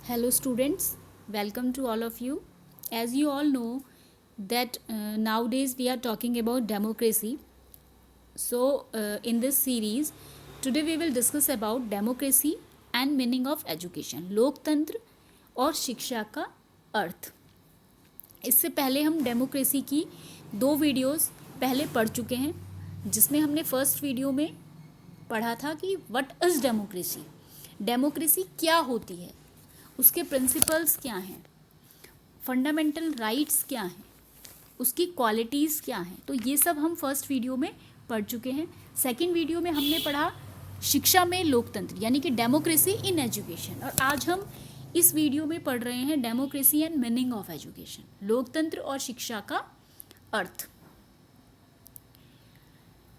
Hello students, welcome to all of you. As you all know that nowadays we are talking about democracy. So in this series today we will discuss about democracy and meaning of education, लोकतंत्र और शिक्षा का अर्थ. इससे पहले हम democracy की 2 videos पहले पढ़ चुके हैं, जिसमें हमने फर्स्ट वीडियो में पढ़ा था कि व्हाट इज़ डेमोक्रेसी, डेमोक्रेसी क्या होती है, उसके प्रिंसिपल्स क्या हैं, फंडामेंटल राइट्स क्या हैं, उसकी क्वालिटीज़ क्या हैं. तो ये सब हम फर्स्ट वीडियो में पढ़ चुके हैं. सेकंड वीडियो में हमने पढ़ा शिक्षा में लोकतंत्र यानी कि डेमोक्रेसी इन एजुकेशन, और आज हम इस वीडियो में पढ़ रहे हैं democracy and meaning of education, लोकतंत्र और शिक्षा का अर्थ.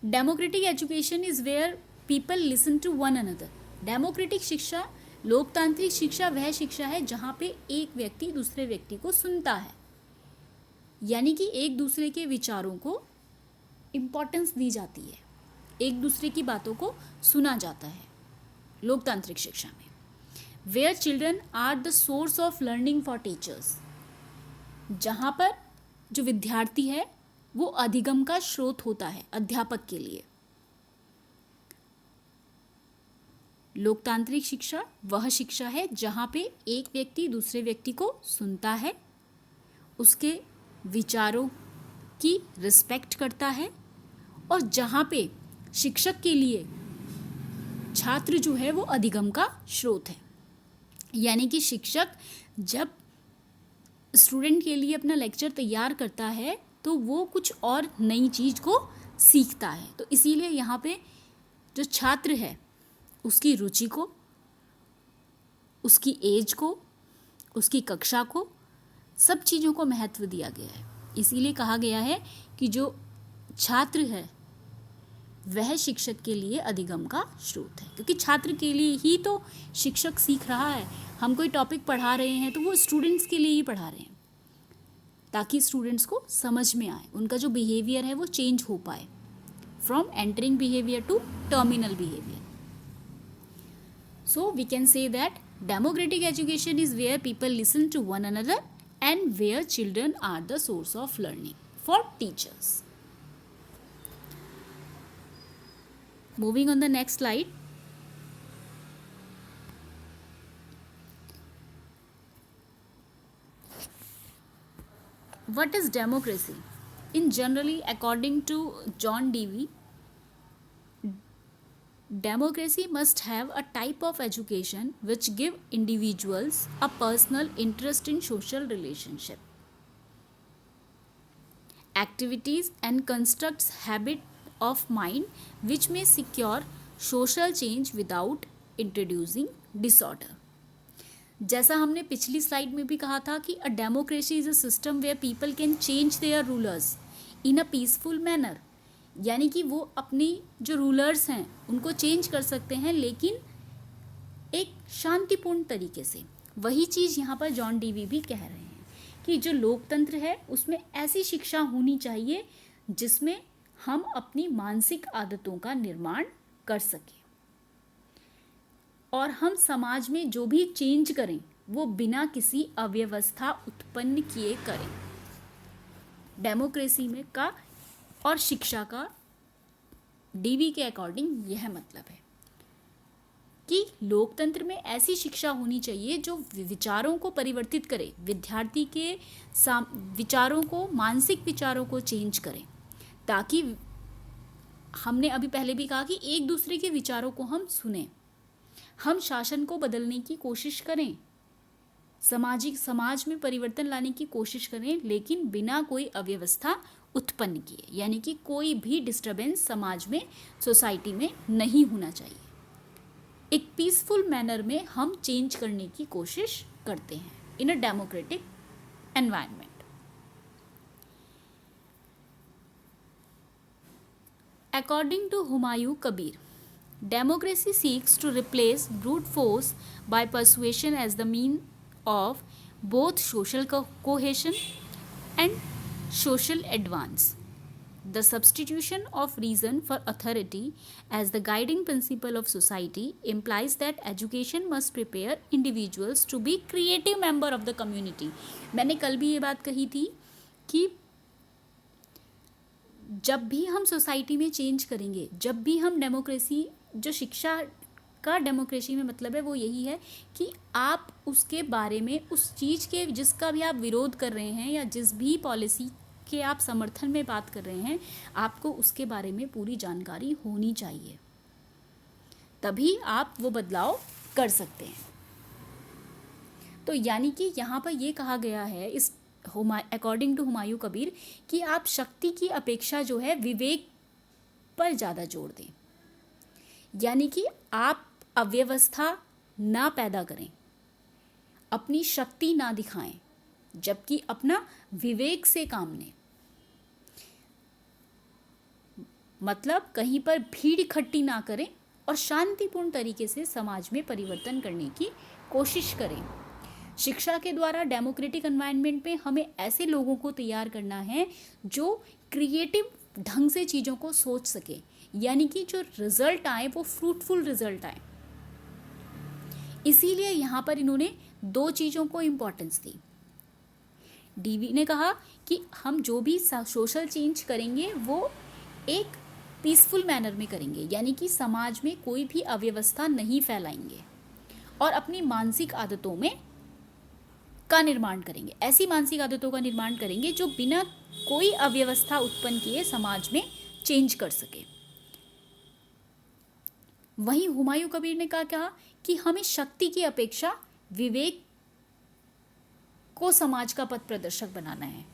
Democratic education is where people listen to one another. Democratic शिक्षा, लोकतांत्रिक शिक्षा वह शिक्षा है जहाँ पे एक व्यक्ति दूसरे व्यक्ति को सुनता है, यानी कि एक दूसरे के विचारों को इम्पोर्टेंस दी जाती है, एक दूसरे की बातों को सुना जाता है लोकतांत्रिक शिक्षा में. Where children are the source of learning for teachers, जहाँ पर जो विद्यार्थी है वो अधिगम का स्रोत होता है अध्यापक के लिए. लोकतांत्रिक शिक्षा वह शिक्षा है जहाँ पे एक व्यक्ति दूसरे व्यक्ति को सुनता है, उसके विचारों की रिस्पेक्ट करता है, और जहाँ पे शिक्षक के लिए छात्र जो है वो अधिगम का स्रोत है. यानी कि शिक्षक जब स्टूडेंट के लिए अपना लेक्चर तैयार करता है तो वो कुछ और नई चीज़ को सीखता है. तो इसीलिए यहाँ पे जो छात्र है उसकी रुचि को, उसकी एज को, उसकी कक्षा को, सब चीज़ों को महत्व दिया गया है. इसीलिए कहा गया है कि जो छात्र है वह शिक्षक के लिए अधिगम का स्रोत है, क्योंकि छात्र के लिए ही तो शिक्षक सीख रहा है. हम कोई टॉपिक पढ़ा रहे हैं तो वो स्टूडेंट्स के लिए ही पढ़ा रहे हैं, ताकि स्टूडेंट्स को समझ में आए, उनका जो बिहेवियर है वो चेंज हो पाए, from entering behaviour to terminal behaviour. So we can say that democratic education is where people listen to one another and where children are the source of learning for teachers. Moving on the next slide. What is democracy? In generally, according to John Dewey, democracy must have a type of education which give individuals a personal interest in social relationship, activities and constructs habit of mind which may secure social change without introducing disorder. जैसा हमने पिछली slide में भी कहा था कि a democracy is a system where people can change their rulers in a peaceful manner, यानी कि वो अपनी जो रूलर्स हैं उनको चेंज कर सकते हैं, लेकिन एक शांतिपूर्ण तरीके से. वही चीज़ यहाँ पर जॉन डीवी भी कह रहे हैं कि जो लोकतंत्र है उसमें ऐसी शिक्षा होनी चाहिए जिसमें हम अपनी मानसिक आदतों का निर्माण कर सकें, और हम समाज में जो भी चेंज करें वो बिना किसी अव्यवस्था उत्पन्न किए करें. डेमोक्रेसी में का और शिक्षा का डीवी के अकॉर्डिंग यह मतलब है कि लोकतंत्र में ऐसी शिक्षा होनी चाहिए जो विचारों को परिवर्तित करे, विद्यार्थी के विचारों को, मानसिक विचारों को चेंज करें, ताकि हमने अभी पहले भी कहा कि एक दूसरे के विचारों को हम सुने, हम शासन को बदलने की कोशिश करें, समाज में परिवर्तन लाने की कोशिश करें, लेकिन बिना कोई अव्यवस्था उत्पन्न किए, यानी कि कोई भी डिस्टर्बेंस समाज में, सोसाइटी में नहीं होना चाहिए. एक पीसफुल मैनर में हम चेंज करने की कोशिश करते हैं in a democratic environment. According to Humayun Kabir, democracy seeks to replace brute force by persuasion as the mean of both social cohesion and social advance. The substitution of reason for authority as the guiding principle of society implies that education must prepare individuals to be creative member of the community. मैंने कल भी ये बात कही थी कि जब भी हम सोसाइटी में चेंज करेंगे, जब भी हम डेमोक्रेसी, जो शिक्षा का डेमोक्रेसी में मतलब है वो यही है कि आप उसके बारे में, उस चीज़ के जिसका भी आप विरोध कर रहे हैं या जिस भी पॉलिसी के आप समर्थन में बात कर रहे हैं, आपको उसके बारे में पूरी जानकारी होनी चाहिए, तभी आप वो बदलाव कर सकते हैं। तो यानी कि यहाँ पर ये कहा गया है इस अकॉर्डिंग टू हुमायूं कबीर कि आप शक्ति की अपेक्षा जो है विवेक पर ज़्यादा जोर दें, यानी कि आप अव्यवस्था ना पैदा करें, अपनी शक्ति ना दिखाएं, जबकि अपना विवेक से काम लें। मतलब कहीं पर भीड़ इकट्ठी ना करें और शांतिपूर्ण तरीके से समाज में परिवर्तन करने की कोशिश करें। शिक्षा के द्वारा डेमोक्रेटिक एनवायरनमेंट में हमें ऐसे लोगों को तैयार करना है जो क्रिएटिव ढंग से चीज़ों को सोच सके, यानी कि जो रिजल्ट आए वो फ्रूटफुल रिजल्ट आए। इसीलिए यहाँ पर इन्होंने दो चीज़ों को इम्पोर्टेंस दी। डीवी ने कहा कि हम जो भी सोशल चेंज करेंगे वो एक पीसफुल मैनर में करेंगे, यानी कि समाज में कोई भी अव्यवस्था नहीं फैलाएंगे और अपनी मानसिक आदतों में का निर्माण करेंगे, ऐसी मानसिक आदतों का निर्माण करेंगे जो बिना कोई अव्यवस्था उत्पन्न किए समाज में चेंज कर सके। वहीं हुमायूं कबीर ने कहा कि हमें शक्ति की अपेक्षा विवेक को समाज का पथ प्रदर्शक बनाना है,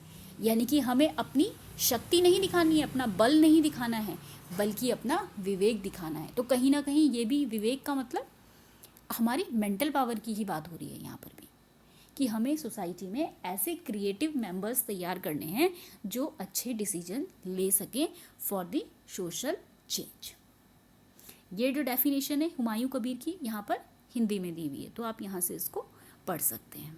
यानी कि हमें अपनी शक्ति नहीं दिखानी है, अपना बल नहीं दिखाना है, बल्कि अपना विवेक दिखाना है। तो कहीं ना कहीं ये भी विवेक का मतलब हमारी मेंटल पावर की ही बात हो रही है यहाँ पर भी, कि हमें सोसाइटी में ऐसे क्रिएटिव मेंबर्स तैयार करने हैं जो अच्छे डिसीजन ले सकें फॉर द सोशल चेंज। ये जो डेफिनेशन है हुमायूं कबीर की यहाँ पर हिंदी में दी हुई है, तो आप यहाँ से इसको पढ़ सकते हैं।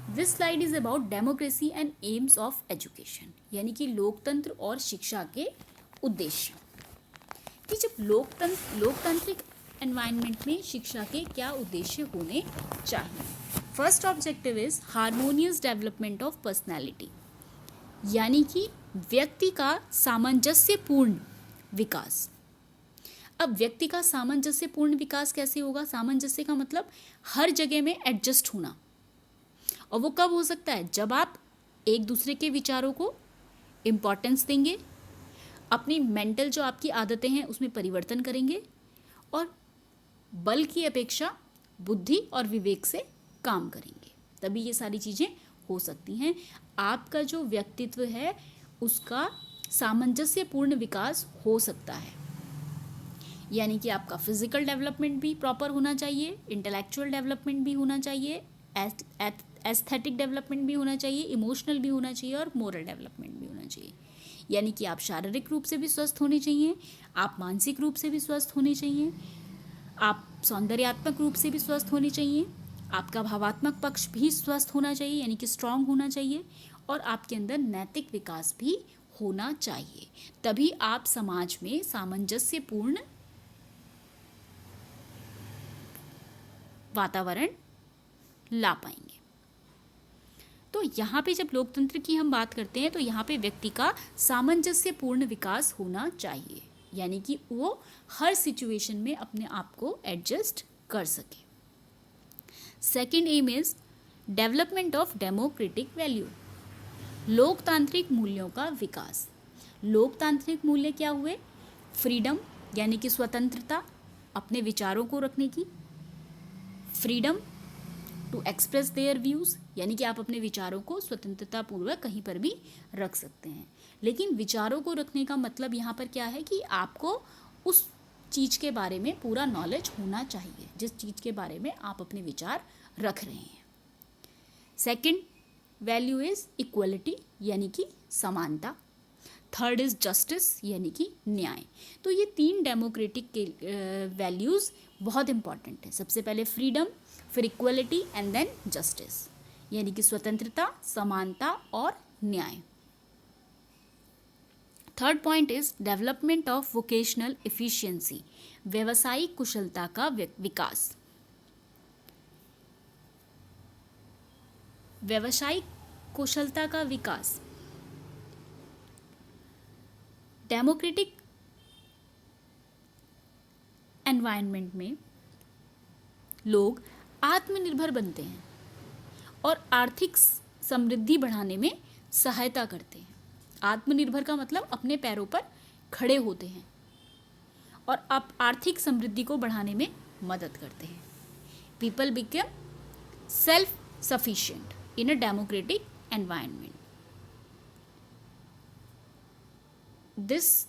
This slide is about democracy and AIIMS of education, यानी कि लोकतंत्र और शिक्षा के उद्देश्य। कि जब लोकतांत्रिक एनवायरनमेंट में शिक्षा के क्या उद्देश्य होने चाहिए। First objective is harmonious development of personality, यानी कि व्यक्ति का सामंजस्यपूर्ण विकास। अब व्यक्ति का सामंजस्यपूर्ण विकास कैसे होगा? सामंजस्य का मतलब हर जगह में एडजस्ट होना, और वो कब हो सकता है? जब आप एक दूसरे के विचारों को इम्पोर्टेंस देंगे, अपनी मेंटल जो आपकी आदतें हैं उसमें परिवर्तन करेंगे और बल की अपेक्षा बुद्धि और विवेक से काम करेंगे, तभी ये सारी चीज़ें हो सकती हैं। आपका जो व्यक्तित्व है उसका सामंजस्यपूर्ण विकास हो सकता है, यानी कि आपका फिजिकल डेवलपमेंट भी प्रॉपर होना चाहिए, इंटेलेक्चुअल डेवलपमेंट भी होना चाहिए, एस्थेटिक डेवलपमेंट भी होना चाहिए, इमोशनल भी होना चाहिए और मोरल डेवलपमेंट भी होना चाहिए। यानी कि आप शारीरिक रूप से भी स्वस्थ होने चाहिए, आप मानसिक रूप से भी स्वस्थ होने चाहिए, आप सौंदर्यात्मक रूप से भी स्वस्थ होने चाहिए, आपका भावात्मक पक्ष भी स्वस्थ होना चाहिए, यानी कि स्ट्रांग होना चाहिए, और आपके अंदर नैतिक विकास भी होना चाहिए। तभी आप समाज में सामंजस्यपूर्ण वातावरण ला पाएंगे। तो यहाँ पे जब लोकतंत्र की हम बात करते हैं तो यहाँ पे व्यक्ति का सामंजस्यपूर्ण विकास होना चाहिए, यानी कि वो हर सिचुएशन में अपने आप को एडजस्ट कर सके। Second aim is development of democratic value, लोकतांत्रिक मूल्यों का विकास। लोकतांत्रिक मूल्य क्या हुए? फ्रीडम, यानी कि स्वतंत्रता अपने विचारों को रखने की, freedom to express their views, यानी कि आप अपने विचारों को स्वतंत्रता पूर्वक कहीं पर भी रख सकते हैं। लेकिन विचारों को रखने का मतलब यहाँ पर क्या है कि आपको उस चीज़ के बारे में पूरा नॉलेज होना चाहिए जिस चीज़ के बारे में आप अपने विचार रख रहे हैं। सेकंड वैल्यू इज इक्वलिटी, यानी कि समानता। थर्ड इज जस्टिस, यानी कि न्याय। तो ये तीन डेमोक्रेटिक के वैल्यूज़ बहुत इंपॉर्टेंट है। सबसे पहले फ्रीडम, फिर इक्वलिटी एंड देन जस्टिस, यानी कि स्वतंत्रता, समानता और न्याय। Third point is development of vocational efficiency, व्यवसायिक कुशलता का विकास। व्यवसायिक कुशलता का विकास। डेमोक्रेटिक एनवायरनमेंट में लोग आत्मनिर्भर बनते हैं और आर्थिक समृद्धि बढ़ाने में सहायता करते हैं। आत्मनिर्भर का मतलब अपने पैरों पर खड़े होते हैं और आप आर्थिक समृद्धि को बढ़ाने में मदद करते हैं। People become self sufficient in a democratic environment. This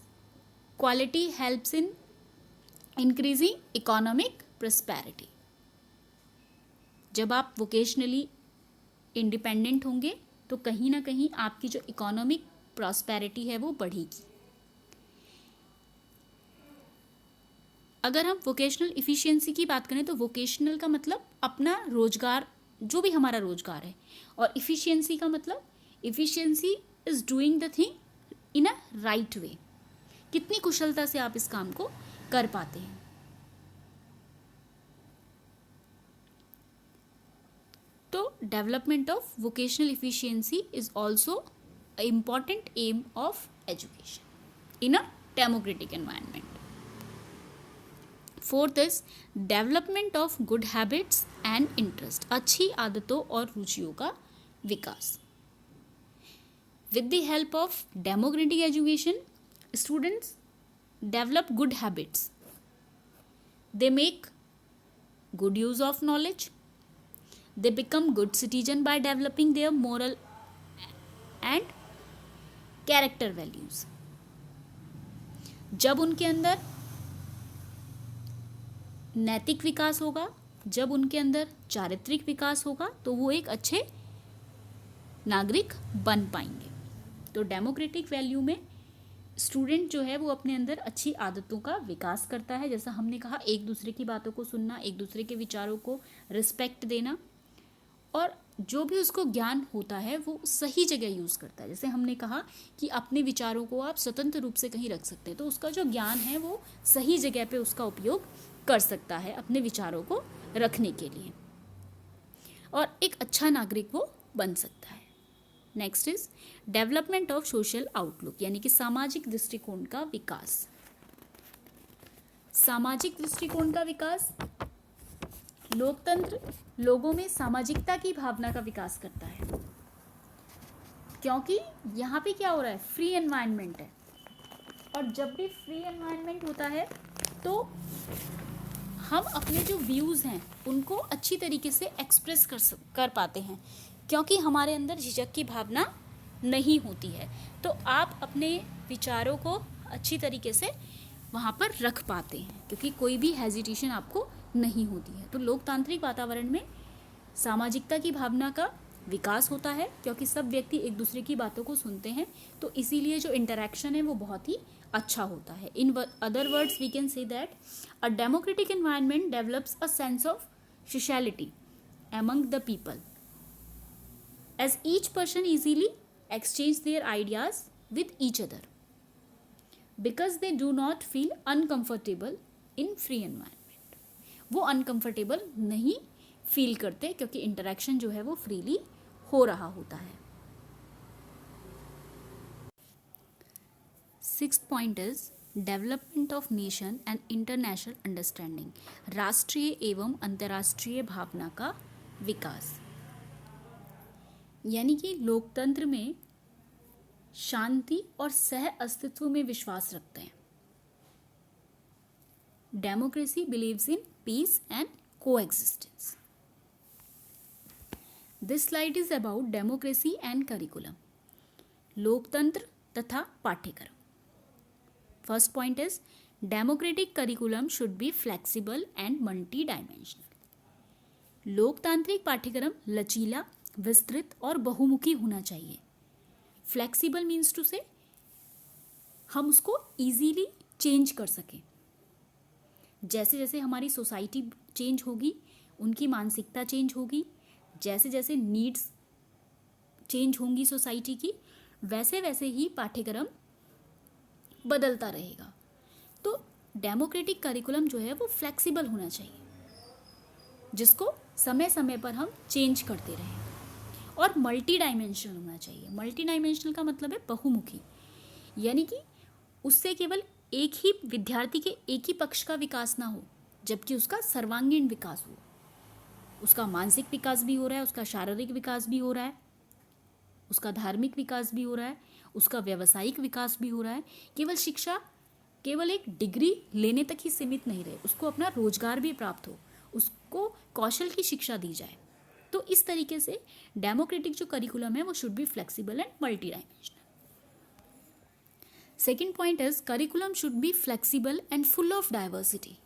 quality helps in increasing economic prosperity. जब आप वोकेशनली इंडिपेंडेंट होंगे तो कहीं ना कहीं आपकी जो इकोनॉमिक प्रॉस्पेरिटी है वो बढ़ेगी। अगर हम वोकेशनल इफिशिएंसी की बात करें तो वोकेशनल का मतलब अपना रोजगार, जो भी हमारा रोजगार है, और इफिशिएंसी का मतलब efficiency is doing the thing in a right way. कितनी कुशलता से आप इस काम को कर पाते हैं। तो development of vocational efficiency is also important aim of education in a democratic environment. Fourth is development of good habits and interest, अच्छी आदतों और रुचियों का विकास। With the help of democratic education, students develop good habits. They make good use of knowledge. They become good citizen by developing their moral and character values. जब उनके अंदर नैतिक विकास होगा, जब उनके अंदर चारित्रिक विकास होगा, तो वो एक अच्छे नागरिक बन पाएंगे। तो डेमोक्रेटिक वैल्यू में स्टूडेंट जो है वो अपने अंदर अच्छी आदतों का विकास करता है। जैसा हमने कहा, एक दूसरे की बातों को सुनना, एक दूसरे के विचारों को रिस्पेक्ट देना, और जो भी उसको ज्ञान होता है वो सही जगह यूज़ करता है। जैसे हमने कहा कि अपने विचारों को आप स्वतंत्र रूप से कहीं रख सकते हैं, तो उसका जो ज्ञान है वो सही जगह पे उसका उपयोग कर सकता है अपने विचारों को रखने के लिए, और एक अच्छा नागरिक वो बन सकता है। Next is development of social outlook, यानी कि सामाजिक दृष्टिकोण का विकास। सामाजिक दृष्टिकोण का विकास, लोकतंत्र लोगों में सामाजिकता की भावना का विकास करता है, क्योंकि यहाँ पे क्या हो रहा है, फ्री एनवायरनमेंट है, और जब भी फ्री एनवायरनमेंट होता है तो हम अपने जो व्यूज़ हैं उनको अच्छी तरीके से एक्सप्रेस कर पाते हैं, क्योंकि हमारे अंदर झिझक की भावना नहीं होती है। तो आप अपने विचारों को अच्छी तरीके से वहाँ पर रख पाते हैं, क्योंकि कोई भी हेजिटेशन आपको नहीं होती है। तो लोकतांत्रिक वातावरण में सामाजिकता की भावना का विकास होता है, क्योंकि सब व्यक्ति एक दूसरे की बातों को सुनते हैं, तो इसीलिए जो इंटरैक्शन है वो बहुत ही अच्छा होता है। In other words we can say that a democratic environment develops a sense of sociality among the people, as each person easily exchange their ideas with each other because they do not feel uncomfortable in free environment. वो uncomfortable नहीं feel करते, क्योंकि interaction जो है वो freely हो रहा होता है। Sixth point is development of nation and international understanding, राष्ट्रीय एवं अंतर्राष्ट्रीय भावना का विकास। यानी कि लोकतंत्र में शांति और सह अस्तित्व में विश्वास रखते हैं। Democracy believes in peace and coexistence. This slide is about democracy and curriculum, लोकतंत्र तथा पाठ्यक्रम। First point is democratic curriculum should be flexible and multi dimensional. लोकतांत्रिक पाठ्यक्रम लचीला, विस्तृत और बहुमुखी होना चाहिए। फ्लेक्सिबल मीन्स टू से हम उसको इजीली चेंज कर सकें। जैसे जैसे हमारी सोसाइटी चेंज होगी, उनकी मानसिकता चेंज होगी, जैसे जैसे नीड्स चेंज होंगी सोसाइटी की, वैसे वैसे ही पाठ्यक्रम बदलता रहेगा। तो डेमोक्रेटिक करिकुलम जो है वो फ्लेक्सिबल होना चाहिए, जिसको समय समय पर हम चेंज करते रहें, और मल्टी डायमेंशनल होना चाहिए। मल्टी डायमेंशनल का मतलब है बहुमुखी, यानी कि उससे केवल एक ही विद्यार्थी के एक ही पक्ष का विकास ना हो, जबकि उसका सर्वांगीण विकास हो। उसका मानसिक विकास भी हो रहा है, उसका शारीरिक विकास भी हो रहा है, उसका धार्मिक विकास भी हो रहा है, उसका व्यावसायिक विकास भी हो रहा है। केवल शिक्षा केवल एक डिग्री लेने तक ही सीमित नहीं रहे, उसको अपना रोजगार भी प्राप्त हो, उसको कौशल की शिक्षा दी जाए। तो इस तरीके से डेमोक्रेटिक जो करिकुलम है वो should be flexible and multi dimensional. Second point is curriculum should be flexible and full of diversity.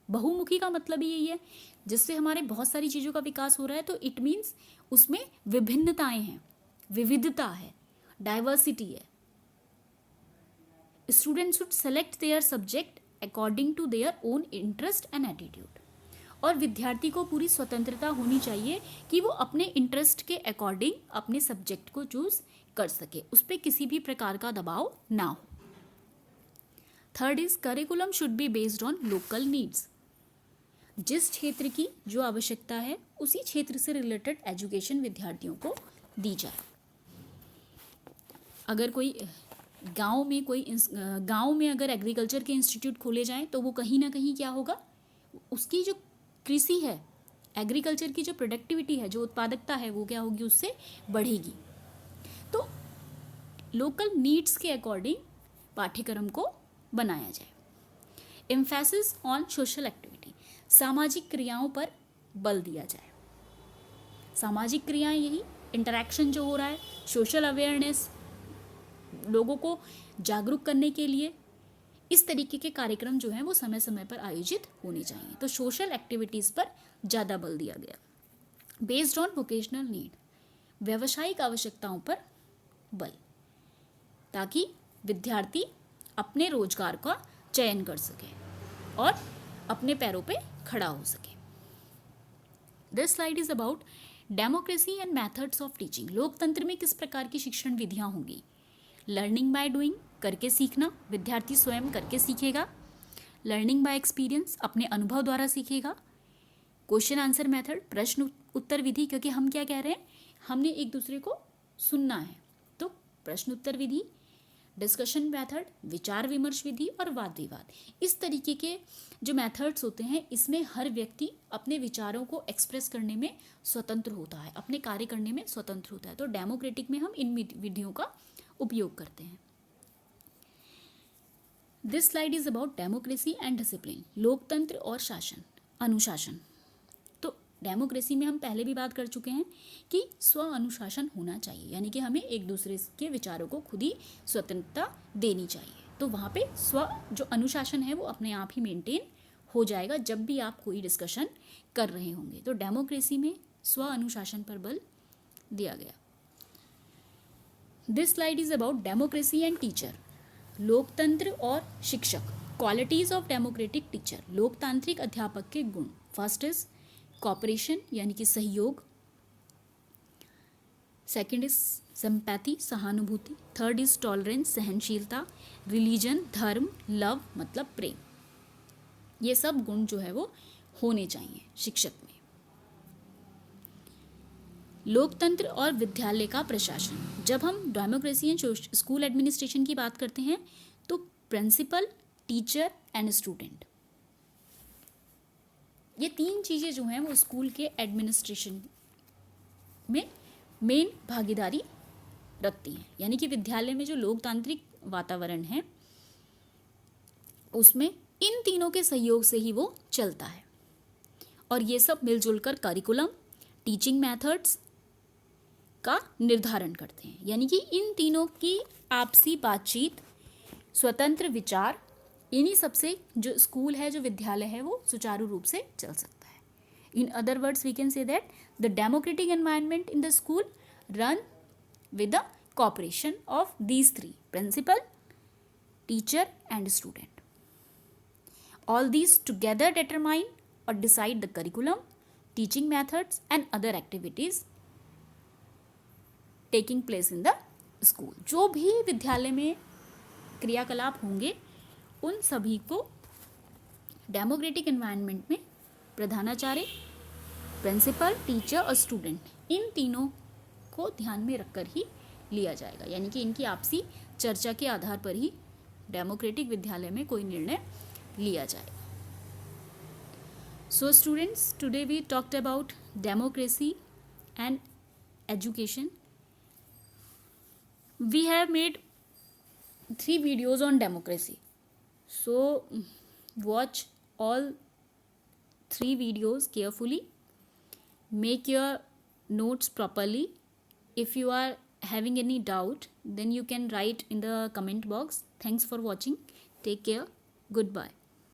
बहुमुखी का मतलब ही यही है, जिससे हमारे बहुत सारी चीज़ों का विकास हो रहा है, तो इट मीन्स उसमें विभिन्नताएं हैं, विविधता है, डाइवर्सिटी है। Student should select their subject according to their own interest and attitude. और विद्यार्थी को पूरी स्वतंत्रता होनी चाहिए कि वो अपने इंटरेस्ट के अकॉर्डिंग अपने सब्जेक्ट को चूज कर सके, उस पर किसी भी प्रकार का दबाव ना हो। Third is curriculum should be based on local needs. जिस क्षेत्र की जो आवश्यकता है उसी क्षेत्र से रिलेटेड एजुकेशन विद्यार्थियों को दी जाए। अगर कोई गांव में अगर एग्रीकल्चर के इंस्टीट्यूट खोले जाएं तो वो कहीं ना कहीं क्या होगा, उसकी जो कृषि है, एग्रीकल्चर की जो प्रोडक्टिविटी है, जो उत्पादकता है, वो क्या होगी, उससे बढ़ेगी। तो लोकल नीड्स के अकॉर्डिंग पाठ्यक्रम को बनाया जाए। एम्फेसिस ऑन सोशल एक्टिविटी, सामाजिक क्रियाओं पर बल दिया जाए। सामाजिक क्रियाएं यही इंटरैक्शन जो हो रहा है, सोशल अवेयरनेस, लोगों को जागरूक करने के लिए इस तरीके के कार्यक्रम जो हैं वो समय समय पर आयोजित होने चाहिए। तो सोशल एक्टिविटीज़ पर ज़्यादा बल दिया गया। बेस्ड ऑन वोकेशनल नीड, व्यावसायिक आवश्यकताओं पर बल, ताकि विद्यार्थी अपने रोजगार का चयन कर सके और अपने पैरों पे खड़ा हो सके। This slide is about democracy and methods of teaching. लोकतंत्र में किस प्रकार की शिक्षण विधियां होंगी। लर्निंग बाय डूइंग, करके सीखना, विद्यार्थी स्वयं करके सीखेगा। लर्निंग बाय एक्सपीरियंस, अपने अनुभव द्वारा सीखेगा। क्वेश्चन आंसर मेथड, प्रश्न उत्तर विधि, क्योंकि हम क्या कह रहे हैं, हमने एक दूसरे को सुनना है, तो प्रश्न उत्तर विधि। डिस्कशन मेथड, विचार विमर्श विधि, और वाद विवाद। इस तरीके के जो मेथड्स होते हैं, इसमें हर व्यक्ति अपने विचारों को एक्सप्रेस करने में स्वतंत्र होता है, अपने कार्य करने में स्वतंत्र होता है। तो डेमोक्रेटिक में हम इन विधियों का उपयोग करते हैं। This slide is about democracy and discipline, लोकतंत्र और शासन, अनुशासन। तो डेमोक्रेसी में हम पहले भी बात कर चुके हैं कि स्व अनुशासन होना चाहिए, यानी कि हमें एक दूसरे के विचारों को खुद ही स्वतंत्रता देनी चाहिए। तो वहाँ पे स्व जो अनुशासन है वो अपने आप ही मेंटेन हो जाएगा जब भी आप कोई डिस्कशन कर रहे होंगे। तो डेमोक्रेसी में स्व अनुशासन पर बल दिया गया। This slide is about democracy and teacher, लोकतंत्र और शिक्षक। क्वालिटीज ऑफ डेमोक्रेटिक टीचर, लोकतांत्रिक अध्यापक के गुण। फर्स्ट इज कॉपरेशन, यानी कि सहयोग। सेकंड इज सिंपैथी, सहानुभूति। थर्ड इज टॉलरेंस, सहनशीलता। रिलीजन, धर्म। लव मतलब प्रेम। ये सब गुण जो है वो होने चाहिए शिक्षक में। लोकतंत्र और विद्यालय का प्रशासन, जब हम डेमोक्रेसी एंड स्कूल एडमिनिस्ट्रेशन की बात करते हैं तो प्रिंसिपल, टीचर एंड स्टूडेंट, ये तीन चीज़ें जो हैं वो स्कूल के एडमिनिस्ट्रेशन में मेन भागीदारी रखती हैं। यानी कि विद्यालय में जो लोकतांत्रिक वातावरण है उसमें इन तीनों के सहयोग से ही वो चलता है, और ये सब मिलजुल कर करिकुलम, टीचिंग मेथड्स का निर्धारण करते हैं। यानी कि इन तीनों की आपसी बातचीत, स्वतंत्र विचार, इन्हीं सबसे जो स्कूल है, जो विद्यालय है, वो सुचारू रूप से चल सकता है। In other words we can say that the democratic environment in the school run with the cooperation of these three: principal, teacher and student. All these together determine or decide the curriculum, teaching methods and other activities taking place in the school. जो भी विद्यालय में क्रियाकलाप होंगे उन सभी को democratic environment में प्रधानाचार्य, प्रिंसिपल, टीचर और स्टूडेंट इन तीनों को ध्यान में रखकर ही लिया जाएगा, यानी कि इनकी आपसी चर्चा के आधार पर ही डेमोक्रेटिक विद्यालय में कोई निर्णय लिया जाएगा. So students, today we talked about democracy and education. We have made 3 videos on democracy. So watch all 3 videos carefully. Make your notes properly. If you are having any doubt, then you can write in the comment box. Thanks for watching. Take care. Goodbye.